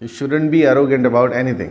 You shouldn't be arrogant about anything۔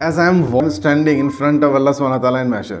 as I am standing in front of Allah subhanahu wa ta'ala in mahshar۔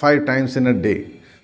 5 times in a day،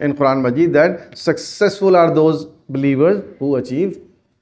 in Quran Majid that successful are those believers who achieve